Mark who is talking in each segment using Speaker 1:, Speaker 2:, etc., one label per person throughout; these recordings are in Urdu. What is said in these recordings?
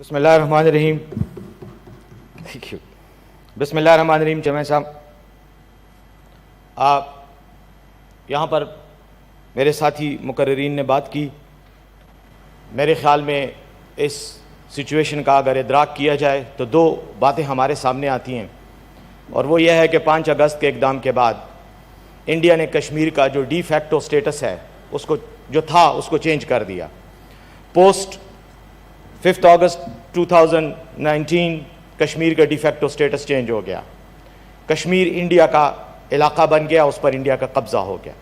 Speaker 1: بسم اللہ الرحمن الرحیم. بسم اللہ الرحمن الرحیم. جمع صاحب، آپ یہاں پر میرے ساتھی مقررین نے بات کی. میرے خیال میں اس سچویشن کا اگر ادراک کیا جائے تو دو باتیں ہمارے سامنے آتی ہیں، اور وہ یہ ہے کہ 5 اگست کے اقدام کے بعد انڈیا نے کشمیر کا جو ڈی فیکٹو سٹیٹس ہے اس کو جو تھا اس کو چینج کر دیا. پوسٹ 5 اگست 2019 کشمیر کا ڈی فیکٹو سٹیٹس چینج ہو گیا. کشمیر انڈیا کا علاقہ بن گیا، اس پر انڈیا کا قبضہ ہو گیا،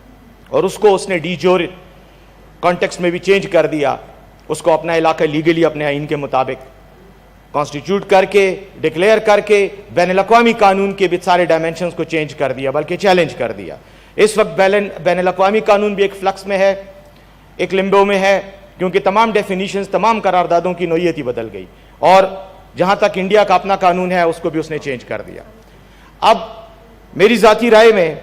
Speaker 1: اور اس کو اس نے ڈی جور کانٹیکسٹ میں بھی چینج کر دیا. اس کو اپنا علاقہ لیگلی اپنے آئین کے مطابق کانسٹیٹیوٹ کر کے ڈکلیئر کر کے بین الاقوامی قانون کے بھی سارے ڈائمنشنز کو چینج کر دیا، بلکہ چیلنج کر دیا. اس وقت بین الاقوامی قانون بھی ایک فلکس میں ہے، ایک لمبو میں ہے، کیونکہ تمام ڈیفینیشنز، تمام قراردادوں کی نوعیت ہی بدل گئی، اور جہاں تک انڈیا کا اپنا قانون ہے اس کو بھی اس نے چینج کر دیا. اب میری ذاتی رائے میں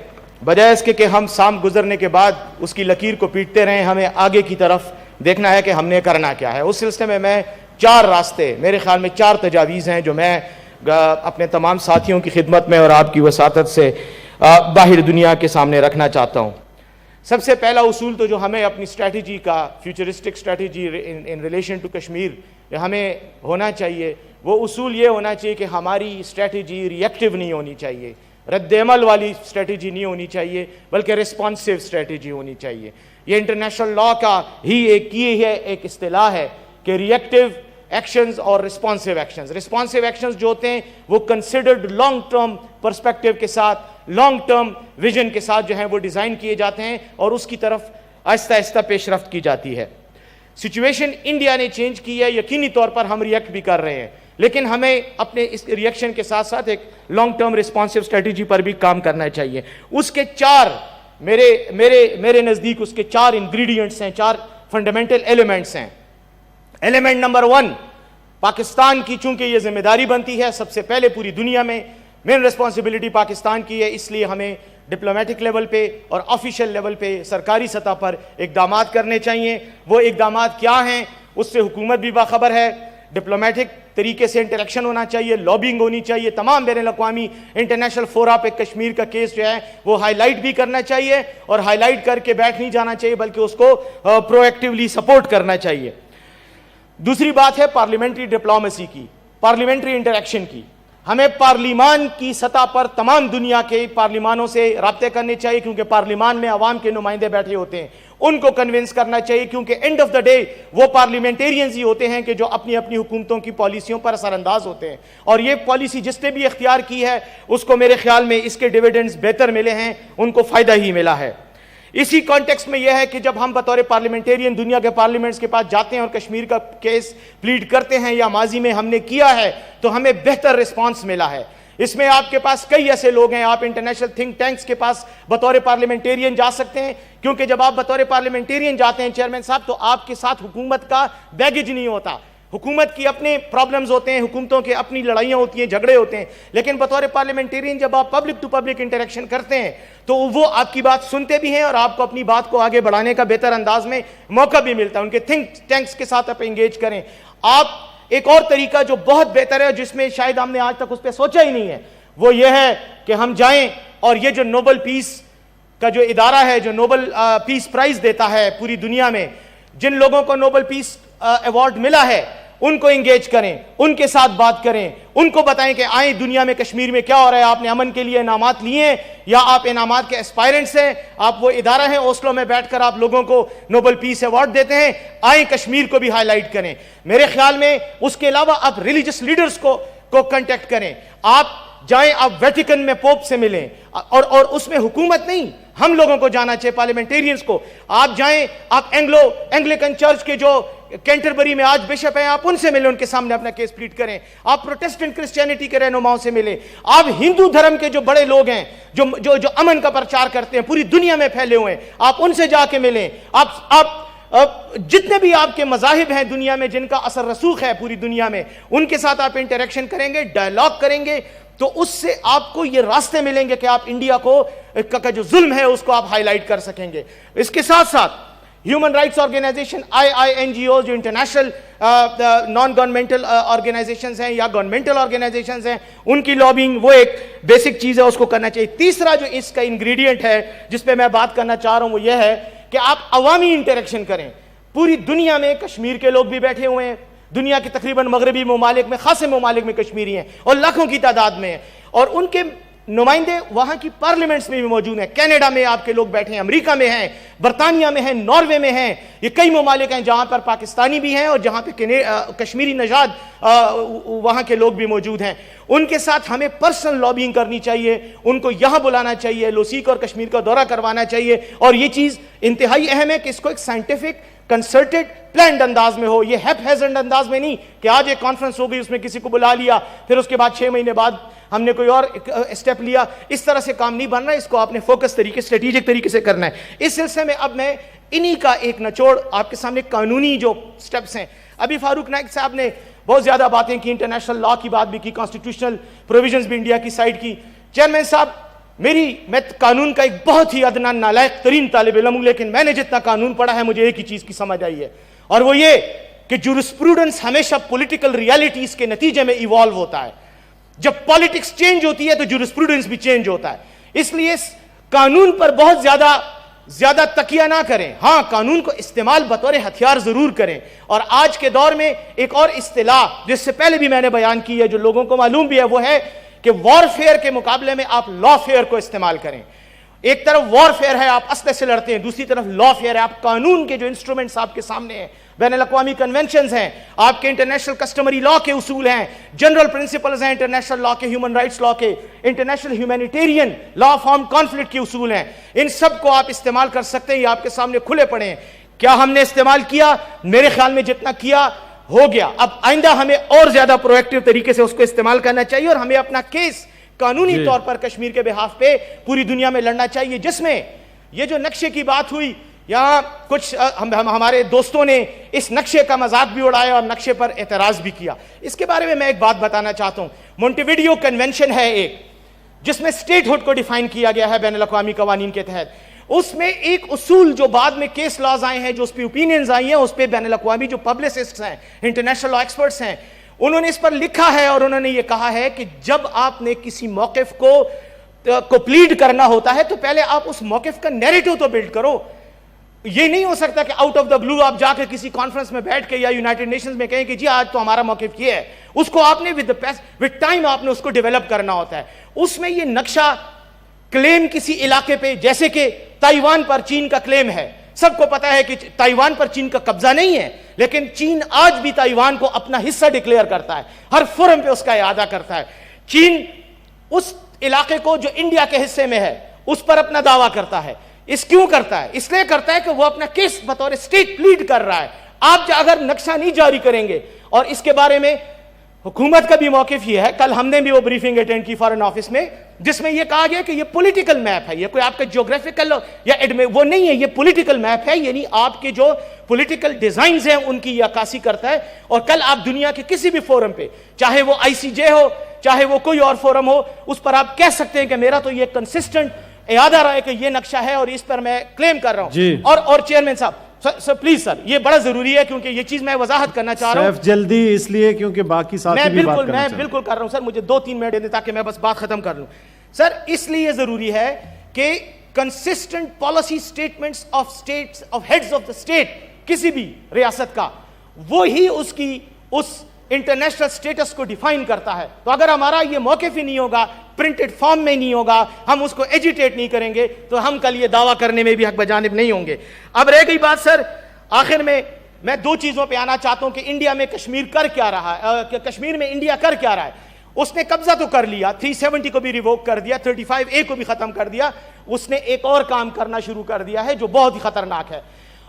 Speaker 1: بجائے اس کے کہ ہم سام گزرنے کے بعد اس کی لکیر کو پیٹتے رہیں، ہمیں آگے کی طرف دیکھنا ہے کہ ہم نے کرنا کیا ہے. اس سلسلے میں 4 راستے، میرے خیال میں 4 تجاویز ہیں جو میں اپنے تمام ساتھیوں کی خدمت میں اور آپ کی وساطت سے باہر دنیا کے سامنے رکھنا چاہتا ہوں. سب سے پہلا اصول تو جو ہمیں اپنی اسٹریٹجی کا، futuristic strategy in relation to Kashmir ہمیں ہونا چاہیے، وہ اصول یہ ہونا چاہیے کہ ہماری اسٹریٹجی ری ایکٹیو نہیں ہونی چاہیے، رد عمل والی اسٹریٹجی نہیں ہونی چاہیے، بلکہ ریسپانسو اسٹریٹجی ہونی چاہیے. یہ انٹرنیشنل لا کا ہی ایک اصطلاح ہے کہ ری ایکٹیو ایکشنز اور ریسپانسو ایکشنز. ریسپانسو ایکشنز جو ہوتے ہیں وہ کنسیڈرڈ لانگ ٹرم پرسپیکٹیو کے ساتھ، لانگ ٹرم ویژن کے ساتھ جو ہیں وہ ڈیزائن کیے جاتے ہیں اور اس کی طرف آہستہ آہستہ پیش رفت کی جاتی ہے. سچویشن انڈیا نے چینج کی ہے، یقینی طور پر ہم ریئیکٹ بھی کر رہے ہیں، لیکن ہمیں اپنے اس ریئیکشن کے ساتھ ساتھ ایک لانگ ٹرم ریسپانسو اسٹریٹجی پر بھی کام کرنا چاہیے. اس کے 4 میرے نزدیک اس کے 4 انگریڈینٹس ہیں، 4 فنڈامنٹل ایلیمنٹس ہیں. ایلیمنٹ نمبر 1، پاکستان کی چونکہ یہ ذمہ داری بنتی ہے سب سے پہلے پوری دنیا میں، مین ریسپانسبلٹی پاکستان کی ہے، اس لیے ہمیں ڈپلومیٹک لیول پہ اور آفیشیل لیول پہ سرکاری سطح پر اقدامات کرنے چاہیے. وہ اقدامات کیا ہیں اس سے حکومت بھی باخبر ہے. ڈپلومیٹک طریقے سے انٹریکشن ہونا چاہیے، لابنگ ہونی چاہیے، تمام بین الاقوامی انٹرنیشنل فورا پہ کشمیر کا کیس جو ہے وہ ہائی لائٹ بھی کرنا چاہیے، اور ہائی لائٹ کر کے بیٹھ نہیں جانا چاہیے بلکہ اس کو پرو ایکٹیولی سپورٹ کرنا چاہیے. دوسری بات ہے پارلیمنٹری ڈپلومیسی کی، پارلیمنٹری انٹریکشن کی. ہمیں پارلیمان کی سطح پر تمام دنیا کے پارلیمانوں سے رابطے کرنے چاہیے، کیونکہ پارلیمان میں عوام کے نمائندے بیٹھے ہوتے ہیں، ان کو کنونس کرنا چاہیے، کیونکہ اینڈ آف دا ڈے وہ پارلیمنٹیرینز ہی ہوتے ہیں کہ جو اپنی اپنی حکومتوں کی پالیسیوں پر اثر انداز ہوتے ہیں. اور یہ پالیسی جس نے بھی اختیار کی ہے اس کو میرے خیال میں اس کے ڈیویڈنڈز بہتر ملے ہیں، ان کو فائدہ ہی ملا ہے. اسی کانٹیکسٹ میں یہ ہے کہ جب ہم بطور پارلیمنٹیرین دنیا کے پارلیمنٹس کے پاس جاتے ہیں اور کشمیر کا کیس پلیڈ کرتے ہیں یا ماضی میں ہم نے کیا ہے تو ہمیں بہتر رسپانس ملا ہے. اس میں آپ کے پاس کئی ایسے لوگ ہیں، آپ انٹرنیشنل تھنک ٹینکس کے پاس بطور پارلیمنٹیرین جا سکتے ہیں، کیونکہ جب آپ بطور پارلیمنٹیرین جاتے ہیں چیئرمین صاحب تو آپ کے ساتھ حکومت کا بیگیج نہیں ہوتا. حکومت کی اپنے پرابلمز ہوتے ہیں، حکومتوں کے اپنی لڑائیاں ہوتی ہیں، جھگڑے ہوتے ہیں، لیکن بطور پارلیمنٹیرین جب آپ پبلک ٹو پبلک انٹریکشن کرتے ہیں تو وہ آپ کی بات سنتے بھی ہیں اور آپ کو اپنی بات کو آگے بڑھانے کا بہتر انداز میں موقع بھی ملتا ہے. ان کے تھنک ٹینکس کے ساتھ آپ انگیج کریں. آپ ایک اور طریقہ جو بہت بہتر ہے، جس میں شاید ہم نے آج تک اس پہ سوچا ہی نہیں ہے، وہ یہ ہے کہ ہم جائیں اور یہ جو نوبل پیس کا جو ادارہ ہے جو نوبل پیس پرائز دیتا ہے پوری دنیا میں، جن لوگوں کو نوبل پیس ایوارڈ ملا ہے ان کو انگیج کریں، ان کے ساتھ بات کریں، ان کو بتائیں کہ آئیں دنیا میں کشمیر میں کیا ہو رہا ہے. آپ نے امن کے لیے انعامات لیے ہیں یا آپ انعامات کے اسپائرنٹس ہیں، آپ وہ ادارہ ہیں، اوسلو میں بیٹھ کر آپ لوگوں کو نوبل پیس ایوارڈ دیتے ہیں، آئیں کشمیر کو بھی ہائی لائٹ کریں. میرے خیال میں اس کے علاوہ آپ ریلیجس لیڈرز کو کنٹیکٹ کریں. آپ جائیں، آپ ویٹیکن میں پوپ سے ملیں، اور اس میں حکومت نہیں، ہم لوگوں کو جانا چاہیے، پارلیمنٹیرینز کو. آپ جائیں، آپ اینگلیکن چرچ کے جو کینٹربری میں آج بشپ ہیں آپ ان سے ملیں، ان کے سامنے اپنا کیس پلیڈ کریں. آپ پروٹسٹنٹ کرسچینٹی کے رہنماؤں سے ملیں. آپ ہندو دھرم کے جو بڑے لوگ ہیں جو امن کا پرچار کرتے ہیں پوری دنیا میں پھیلے ہوئے ہیں، آپ ان سے جا کے ملیں. آپ جتنے بھی آپ کے مذاہب ہیں دنیا میں جن کا اثر رسوخ ہے پوری دنیا میں، ان کے ساتھ آپ انٹریکشن کریں گے، ڈائلاگ کریں گے، تو اس سے آپ کو یہ راستے ملیں گے کہ آپ انڈیا کا جو ظلم ہے اس کو آپ ہائی لائٹ کر سکیں گے. اس کے ساتھ ساتھ ہیومن رائٹس آرگنائزیشن IINGOs جو انٹرنیشنل نان گورنمنٹل آرگنائزیشنز ہیں یا گورنمنٹل آرگنائزیشنز ہیں, ان کی لابنگ وہ ایک بیسک چیز ہے, اس کو کرنا چاہیے. تیسرا جو اس کا انگریڈینٹ ہے جس پہ میں بات کرنا چاہ رہا ہوں وہ یہ ہے کہ آپ عوامی انٹریکشن کریں. پوری دنیا میں کشمیر کے لوگ بھی بیٹھے ہوئے ہیں, دنیا کے تقریباً مغربی ممالک میں, خاصے ممالک میں کشمیری ہیں اور لاکھوں کی تعداد میں ہیں, اور ان کے نمائندے وہاں کی پارلیمنٹس میں بھی موجود ہیں. کینیڈا میں آپ کے لوگ بیٹھے ہیں, امریکہ میں ہیں, برطانیہ میں ہیں, ناروے میں ہیں. یہ کئی ممالک ہیں جہاں پر پاکستانی بھی ہیں اور جہاں پہ کشمیری نژاد وہاں کے لوگ بھی موجود ہیں. ان کے ساتھ ہمیں پرسنل لابینگ کرنی چاہیے, ان کو یہاں بلانا چاہیے, لوسیک اور کشمیر کا دورہ کروانا چاہیے. اور یہ چیز انتہائی اہم ہے کہ اس کو ایک سائنٹیفک کنسرٹڈ پلانڈ انداز میں ہو, یہ ہیپ ہیزنڈ انداز میں نہیں کہ آج ایک کانفرنس ہو گئی, اس میں کسی کو بلا لیا, پھر اس کے بعد 6 مہینے بعد ہم نے کوئی اور اسٹیپ لیا. اس طرح سے کام نہیں بن رہا ہے, اس کو آپ نے فوکس طریقے اسٹریٹجک طریقے سے کرنا ہے. اس سلسلے میں اب میں انہی کا ایک نچوڑ آپ کے سامنے, قانونی جو سٹیپس ہیں. ابھی فاروق نائک صاحب نے بہت زیادہ باتیں کی, انٹرنیشنل لا کی بات بھی کی, کانسٹیٹیوشنل پروویژنز بھی انڈیا کی سائڈ کی. چیئرمین صاحب, میں قانون کا ایک بہت ہی ادنا نالائق ترین طالب علم ہوں, لیکن میں نے جتنا قانون پڑھا ہے مجھے ایک ہی چیز کی سمجھ آئی ہے, اور وہ یہ کہ جورسپروڈنس ہمیشہ پولیٹیکل ریالٹیز کے نتیجے میں ایوالو ہوتا ہے. جب پالیٹکس چینج ہوتی ہے تو جورسپروڈنس بھی چینج ہوتا ہے. اس لیے قانون پر بہت زیادہ تکیہ نہ کریں. ہاں, قانون کو استعمال بطور ہتھیار ضرور کریں. اور آج کے دور میں ایک اور اصطلاح جس سے پہلے بھی میں نے بیان کی ہے, جو لوگوں کو معلوم بھی ہے, وہ ہے کہ وار فیئر کے مقابلے میں آپ لا فیئر کو استعمال کریں. ایک طرف وار فیئر ہے, آپ اسلحے سے لڑتے ہیں, دوسری طرف لا فیئر ہے, آپ قانون کے جو انسٹرومنٹس آپ کے سامنے ہیں, بین الاقوامی کنونشنز ہیں, آپ کے انٹرنیشنل کسٹمری لا کے اصول ہیں, جنرل پرنسپلز ہیں انٹرنیشنل لا کے, ہیومن رائٹس لا کے, international humanitarian law of armed conflict کے اصول ہیں. ان سب کو آپ استعمال کر سکتے ہیں, یہ آپ کے سامنے کھلے پڑے ہیں. کیا ہم نے استعمال کیا؟ میرے خیال میں جتنا کیا ہو گیا. اب آئندہ ہمیں اور زیادہ پرویکٹیو طریقے سے اس کو استعمال کرنا چاہیے, اور ہمیں اپنا کیس قانونی طور پر کشمیر کے بہاف پہ پوری دنیا میں لڑنا چاہیے. جس میں یہ جو نقشے کی بات ہوئی, یہاں کچھ ہمارے دوستوں نے اس نقشے کا مذاق بھی اڑایا اور نقشے پر اعتراض بھی کیا. اس کے بارے میں ایک بات بتانا چاہتا ہوں. مونٹیویڈیو کنونشن ہے ایک, جس میں اسٹیٹ ہوڈ کو ڈیفائن کیا گیا ہے بین الاقوامی قوانین کے تحت. اس میں ایک اصول جو بعد میں کیس لاز آئے ہیں, جو اس پہ اوپینینز آئی ہیں, اس پہ بین الاقوامی جو پبلسسٹس ہیں, انٹرنیشنل لا ایکسپرٹس ہیں, انہوں نے اس پر لکھا ہے, اور انہوں نے یہ کہا ہے کہ جب آپ نے کسی موقف کو پلیڈ کرنا ہوتا ہے تو پہلے آپ اس موقف کا نیریٹو تو بلڈ کرو. یہ نہیں ہو سکتا کہ آؤٹ آف دا بلو آپ جا کے کسی کانفرنس میں بیٹھ کے یا یونائٹڈ نیشنز میں کہیں کہ جی آج تو ہمارا موقف یہ ہے. اس کو آپ نے ود ٹائم آپ نے اس کو ڈیولپ کرنا ہوتا ہے. اس میں یہ نقشہ کلیم کسی علاقے پہ, جیسے کہ تائیوان پر چین کا کلیم ہے, سب کو پتا ہے کہ تائیوان پر چین کا قبضہ نہیں ہے, لیکن چین آج بھی تائیوان کو اپنا حصہ ڈکلیئر کرتا ہے, ہر فورم پہ اس کا اعادہ کرتا ہے. چین اس علاقے کو جو انڈیا کے حصے میں ہے اس پر اپنا دعویٰ کرتا ہے. اس کیوں کرتا ہے؟ اس لیے کرتا ہے کہ وہ اپنا کیس بطور اسٹیٹ پلیڈ کر رہا ہے. آپ اگر نقشہ نہیں جاری کریں گے, اور اس کے بارے میں حکومت کا بھی موقف یہ ہے, کل ہم نے بھی وہ بریفنگ اٹینڈ کی فارن آفس میں, جس میں یہ کہا گیا کہ یہ پولیٹیکل میپ ہے, یہ کوئی آپ کا جیوگرافیکل یا وہ نہیں ہے, یہ پولیٹیکل میپ ہے. یعنی آپ کے جو پولیٹیکل ڈیزائنز ہیں ان کی یہ عکاسی کرتا ہے. اور کل آپ دنیا کے کسی بھی فورم پہ, چاہے وہ ICJ ہو, چاہے وہ کوئی اور فورم ہو, اس پر آپ کہہ سکتے ہیں کہ میرا تو یہ کنسسٹنٹ اعادہ رہا ہے کہ یہ نقشہ ہے اور اس پر میں کلیم کر رہا ہوں. اور چیئرمین صاحب, سر پلیز سر, یہ بڑا ضروری ہے کیونکہ یہ چیز میں وضاحت کرنا چاہ رہا ہوں.
Speaker 2: جلدی اس لیے کیونکہ باقی ساتھی بھی بات کرنا چاہتے ہیں.
Speaker 1: میں بالکل کر رہا ہوں سر, مجھے 2-3 منٹ دیں تاکہ میں بس بات ختم کر لوں. سر اس لیے ضروری ہے کہ consistent policy statements of heads of the state کسی بھی ریاست کا, وہی اس انٹرنیشنل سٹیٹس کو ڈیفائن کرتا ہے. تو اگر ہمارا یہ موقف ہی نہیں ہوگا, پرنٹڈ فارم میں نہیں ہوگا, ہم اس کو ایجیٹیٹ نہیں کریں گے, تو ہم کل یہ دعویٰ کرنے میں بھی حق بجانب نہیں ہوں گے. اب رہ گئی بات سر, آخر میں 2 چیزوں پہ آنا چاہتا ہوں کہ انڈیا میں کشمیر کر کیا رہا ہے, کشمیر میں انڈیا کر کیا رہا ہے. اس نے قبضہ تو کر لیا, 370 کو بھی ریووک کر دیا, 35A کو بھی ختم کر دیا. اس نے ایک اور کام کرنا شروع کر دیا ہے جو بہت ہی خطرناک ہے.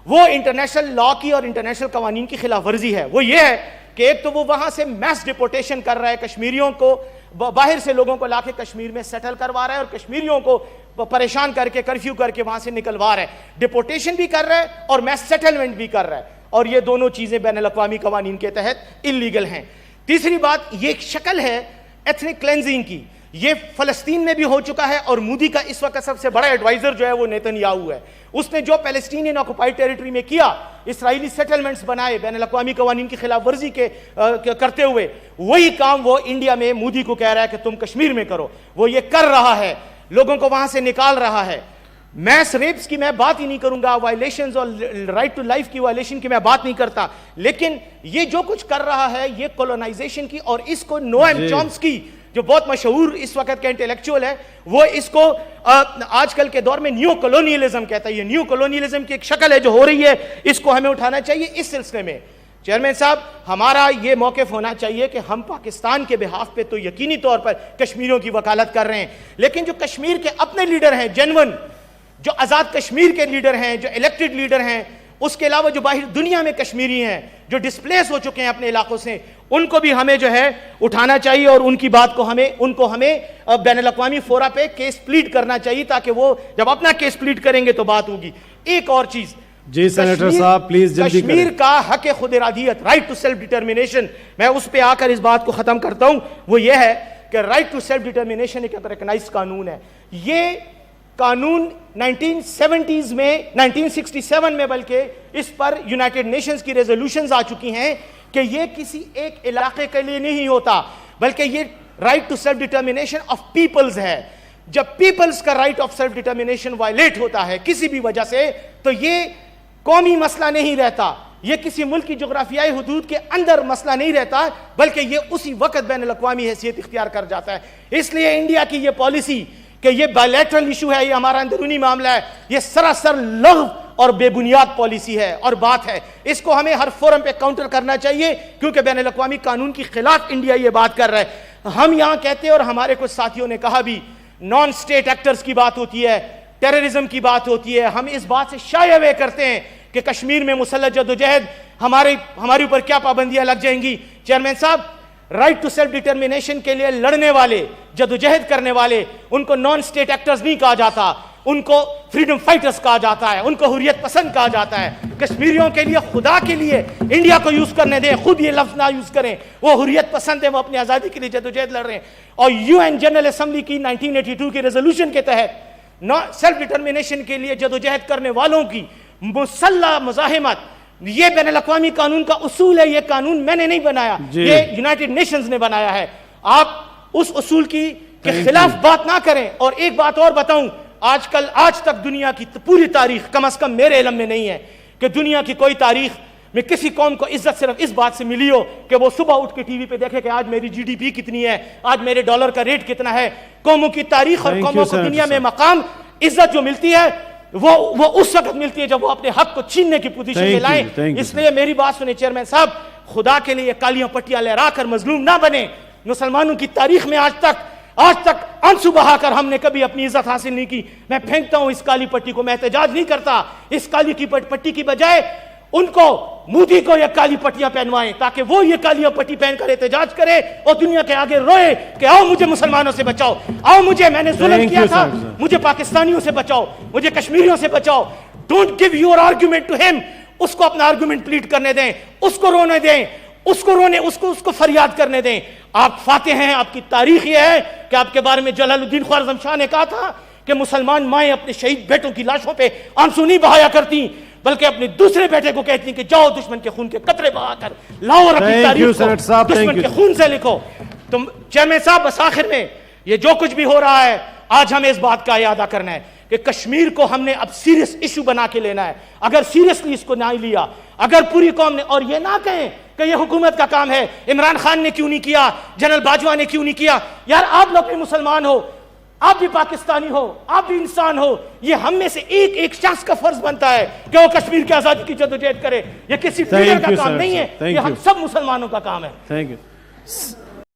Speaker 1: وہ انٹرنیشنل لا کی اور انٹرنیشنل قوانین کی خلاف ورزی ہے. وہ یہ ہے کہ ایک تو وہ وہاں سے میس ڈیپورٹیشن کر رہا ہے, کشمیریوں کو باہر سے لوگوں کو لا کے کشمیر میں سیٹل کروا رہا ہے, اور کشمیریوں کو پریشان کر کے کرفیو کر کے وہاں سے نکلوا رہا ہے. ڈیپورٹیشن بھی کر رہا ہے اور میس سیٹلمنٹ بھی کر رہا ہے, اور یہ دونوں چیزیں بین الاقوامی قوانین کے تحت انلیگل ہیں. تیسری بات, یہ ایک شکل ہے ایتھنک کلینزنگ کی. یہ فلسطین میں بھی ہو چکا ہے, اور مودی کا اس وقت سب سے بڑا ایڈوائزر جو ہے وہ نیتن یاہو ہے. اس نے جو پیلسٹینین آکوپائڈ ٹیریٹری میں کیا, اسرائیلی سیٹلمنٹس بنائے بین الاقوامی قوانین کی خلاف ورزی کرتے ہوئے, وہی کام وہ انڈیا میں مودی کو کہہ رہا ہے کہ تم کشمیر میں کرو. وہ یہ کر رہا ہے, لوگوں کو وہاں سے نکال رہا ہے. میس ریپس کی میں بات ہی نہیں کروں گا, وائلیشنز اور رائٹ ٹو لائف کی وائلیشن کی میں بات نہیں کرتا, لیکن یہ جو کچھ کر رہا ہے یہ کولونائزیشن کی, اور اس کو نوئم چومسکی جو بہت مشہور اس وقت کا انٹیلیکچوئل ہے, وہ اس کو آج کل کے دور میں نیو کولونیلزم کہتا ہے. یہ نیو کولونیلزم کی ایک شکل ہے جو ہو رہی ہے, اس کو ہمیں اٹھانا چاہیے. اس سلسلے میں چیئرمین صاحب, ہمارا یہ موقف ہونا چاہیے کہ ہم پاکستان کے بہاف پہ تو یقینی طور پر کشمیریوں کی وکالت کر رہے ہیں, لیکن جو کشمیر کے اپنے لیڈر ہیں جینون, جو آزاد کشمیر کے لیڈر ہیں, جو الیکٹڈ لیڈر ہیں, اس کے علاوہ جو باہر دنیا میں کشمیری ہیں جو ڈسپلیس ہو چکے ہیں اپنے علاقوں سے, ان کو بھی ہمیں جو ہے اٹھانا چاہیے, اور ان کی بات کو ہمیں بین الاقوامی فورا پہ کیس پلیڈ کرنا چاہیے, تاکہ وہ جب اپنا کیس پلیڈ کریں گے تو بات ہوگی. ایک اور چیز,
Speaker 2: جی سینیٹر صاحب پلیز جلدی کریں.
Speaker 1: کشمیر کا حق خود ارادیت, رائٹ ٹو سیلف ڈٹرمنیشن, میں اس پہ آ کر اس بات کو ختم کرتا ہوں. وہ یہ ہے کہ رائٹ ٹو سیلف ڈٹرمنیشن ایک ریکگنائزڈ قانون ہے. یہ قانون 1970s میں, 1967 میں بلکہ اس پر یونائٹڈ نیشنز کی ریزولوشنز آ چکی ہیں کہ یہ کسی ایک علاقے کے لیے نہیں ہوتا, بلکہ یہ right to self determination of peoples ہے. جب پیپلز کا right of self determination violate ہوتا ہے کسی بھی وجہ سے, تو یہ قومی مسئلہ نہیں رہتا, یہ کسی ملک کی جغرافیائی حدود کے اندر مسئلہ نہیں رہتا, بلکہ یہ اسی وقت بین الاقوامی حیثیت اختیار کر جاتا ہے. اس لیے انڈیا کی یہ پالیسی کہ یہ بائیلیٹرل ایشو ہے, یہ ہمارا اندرونی معاملہ ہے, یہ سراسر لغو اور بے بنیاد پالیسی ہے اور بات ہے. اس کو ہمیں ہر فورم پہ کاؤنٹر کرنا چاہیے, کیونکہ بین الاقوامی قانون کی خلاف انڈیا یہ بات کر رہا ہے. ہم یہاں کہتے ہیں, اور ہمارے کچھ ساتھیوں نے کہا بھی, نان سٹیٹ ایکٹرز کی بات ہوتی ہے, ٹیررزم کی بات ہوتی ہے. ہم اس بات سے شائع ہوئے کرتے ہیں کہ کشمیر میں مسلح جدوجہد ہمارے اوپر کیا پابندیاں لگ جائیں گی. چیئرمین صاحب, رائٹ ٹو سیلف ڈٹرمنیشن کے لیے لڑنے والے, جدوجہد کرنے والے, ان کو نان سٹیٹ ایکٹرز نہیں کہا جاتا, ان کو فریڈم فائٹرز کہا جاتا ہے, ان کو حریت پسند کہا جاتا ہے. کشمیریوں کے لیے خدا کے لیے انڈیا کو یوز کرنے دیں, خود یہ لفظ نہ یوز کریں. وہ حریت پسند ہیں, وہ اپنی آزادی کے لیے جدوجہد لڑ رہے ہیں. اور UN جنرل اسمبلی کی 1982 کی ریزولوشن کے تحت سیلف ڈٹرمنیشن کے لیے جدوجہد کرنے والوں کی مسلح مزاحمت, یہ بین الاقوامی قانون کا اصول ہے. یہ قانون میں نے نہیں بنایا, یہ یونائٹڈ نیشنز نے بنایا ہے. آپ اس اصول کے خلاف بات نہ کریں. اور ایک بات اور بتاؤں, آج تک دنیا کی پوری تاریخ, کم از کم میرے علم میں نہیں ہے کہ دنیا کی کوئی تاریخ میں کسی قوم کو عزت صرف اس بات سے ملی ہو کہ وہ صبح اٹھ کے ٹی وی پہ دیکھے کہ آج میری GDP کتنی ہے, آج میرے ڈالر کا ریٹ کتنا ہے. قوموں کی تاریخ اور قوموں کو دنیا میں مقام, عزت جو ملتی ہے وہ اس وقت ملتی ہے جب وہ اپنے حق کو چھیننے کی پوزیشن میں لائیں. اس لیے میری بات سنیں چیئرمین صاحب, خدا کے لیے کالیاں پٹیاں لہرا کر مظلوم نہ بنے. مسلمانوں کی تاریخ میں آج تک آنسو بہا کر ہم نے کبھی اپنی عزت حاصل نہیں کی. میں پھینکتا ہوں اس کالی پٹی کو, میں احتجاج نہیں کرتا. اس کالی کی پٹی کی بجائے ان کو, مودی کو یہ کالی پٹیاں پہنوائیں تاکہ وہ یہ کالیاں پٹی پہن کر احتجاج کرے اور دنیا کے آگے روئے کہ آؤ مجھے مسلمانوں سے بچاؤ, آؤ میں نے ظلم کیا تھا, مجھے پاکستانیوں سے بچاؤ, مجھے کشمیریوں سے بچاؤ. Don't give your argument to him. اس کو اپنا آرگیومنٹ پلیٹ کرنے دیں, اس کو رونے دیں, اس کو فریاد کرنے دیں. آپ فاتح ہیں, آپ کی تاریخ یہ ہے کہ آپ کے بارے میں جلال الدین خوارزم شاہ نے کہا تھا کہ مسلمان مائیں اپنے شہید بیٹوں کی لاشوں پہ آنسو نہیں بہایا کرتی, بلکہ اپنے دوسرے بیٹے کو کہتی ہیں کہ جاؤ دشمن کے خون کے قطرے بہا کر لاؤ اور اپنی تاریخ کو دشمن کے خون سے لکھو. تم چیئرمین صاحب, بس آخر میں یہ جو کچھ بھی ہو رہا ہے, آج ہمیں اس بات کا اعادہ کرنا ہے کہ کشمیر کو ہم نے اب سیریس ایشو بنا کے لینا ہے. اگر سیریسلی اس کو نہ لیا, اگر پوری قوم نے, اور یہ نہ کہیں کہ یہ حکومت کا کام ہے, عمران خان نے کیوں نہیں کیا, جنرل باجوہ نے کیوں نہیں کیا. یار آپ لوگ بھی مسلمان ہو, آپ بھی پاکستانی ہو, آپ بھی انسان ہو. یہ ہم میں سے ایک شخص کا فرض بنتا ہے کہ وہ کشمیر کی آزادی کی جدوجہد کرے. یہ کسی لیڈر کا کام نہیں ہے, یہ ہم سب مسلمانوں کا کام ہے.
Speaker 2: Thank you.